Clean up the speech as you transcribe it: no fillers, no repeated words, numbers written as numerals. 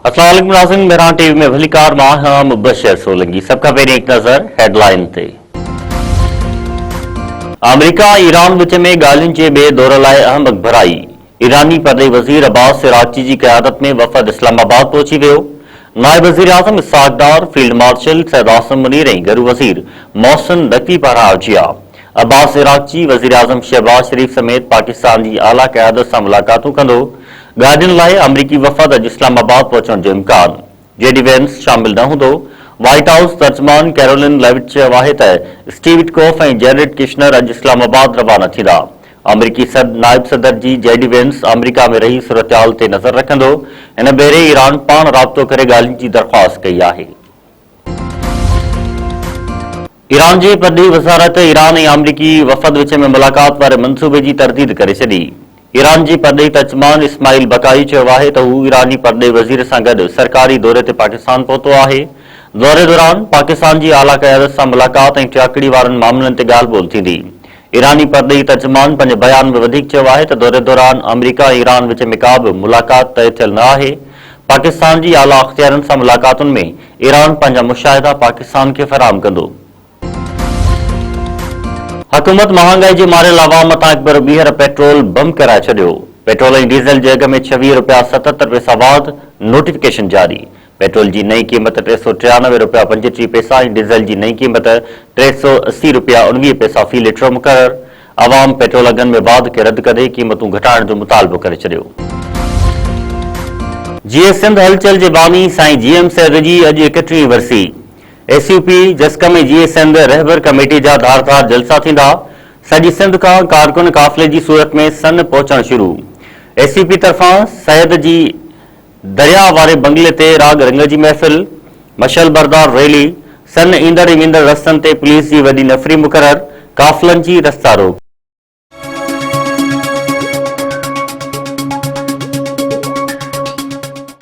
अस्सलाम वालेकुम नाज़रीन, मेहरान टीवी में भलीकार मां मुबशर सोलंकी। सबका पहले एक नजर हेडलाइन ते। अमेरिका ईरान विच में ॻाल्हियुनि जे ॿिए दौर लाइ अहम अख़बराई। ईरानी परदेही वज़ीर अब्बास इराक़ची जी क़यादत में वफ़द इस्लामाबाद पहुची वियो। नायब वज़ीर आज़म इसहाक़ डार, फील्ड मार्शल सैयद आसिम मुनीर ऐं घरू वज़ीर मोहसिन नक़वी पारां अर्जिया। अब्बास इराक़ची वज़ीर आज़म शहबाज शरीफ समेत पाकिस्तान जी आला क़यादत सां मुलाक़ातूं कंदो। ॻाल्हियुनि लाइ अमरीकी वफ़द अॼु इस्लामाबाद पहुचण जो इम्कान। जेडी वेंस शामिल न हूंदो। व्हाइट हाउस तर्जमान कैरोलिन लेविट चयो आहे त स्टीव विटकोफ ऐं जेरेड किशनर अॼु इस्लामाबाद रवाना थींदा। अमरीकी नायब सदर जी जेडी वेंस अमरीका में रही सूरतहाल ते नज़र रखंदो। हिन भेरे ईरान पाण राब्तो करे ॻाल्हियुनि जी दरख़्वास्त कई आहे। ईरान जी परदेही वज़ारत ईरान ऐं अमरीकी वफ़द विच में मुलाक़ात वारे मंसूबे जी तरदीद करे छॾी। ईरान जी परदेही तर्जमान इस्माइल बकाई चयो आहे त हू ईरानी परदेही वज़ीर सां गॾु सरकारी दौरे ते पाकिस्तान पहुतो आहे। दौरे दौरान पाकिस्तान जी आला क़यादत सां मुलाक़ात ऐं टियाकड़ी वारनि मामलनि ते ॻाल्हि ॿोल थींदी। ईरानी परदेही तर्जमान पंहिंजे बयान में वधीक चयो आहे त दौरे दौरान अमरीका ऐं ईरान विच में का बि मुलाक़ात तइ थियल न आहे। पाकिस्तान जी आला अख़्तियारनि सां मुलाक़ातुनि में ईरान पंहिंजा मुशाहिदा पाकिस्तान खे फ़राहम कंदो। हुकूमत महांगाई जे मारियल अवाम मथां हिकु भेरो ॿीहर पेट्रोल बम कराए छॾियो। पेट्रोल ऐं डीज़ल जे अघ में 26 रुपया 77 पैसा वाध नोटिफिकेशन जारी। पेट्रोल जी नई क़ीमत 393 रुपया 35 पैसा ऐं डीज़ल जी नई क़ीमत 380 रुपया 19 पैसा फी लीटर मुक़रर। अवाम पेट्रोल अघनि में वाध खे रद्द करे क़ीमतूं घटाइण जो मुतालबो करे छॾियो। जीएस सिंध हलचल जे बानी साईं जीएम सैद जी अॼु 31वीं वरसी। एसयूपी जस्कम ऐं जीएस सिंध रहबर कमेटी जा धारदार जलसा थींदा। सॼी सिंध खां कारकुन काफ़िले जी सूरत में सन पहुचण शुरू। एसयूपी तरफ़ां सैद जी दरिया वारे बंगले ते राग रंग जी महफ़िल, मशल बरदार रैली, सन ईंदड़ ऐं वेंदड़ रस्तनि ते पुलिस जी वॾी नफ़री मुक़रर, काफ़िलनि जी रस्ता रोक।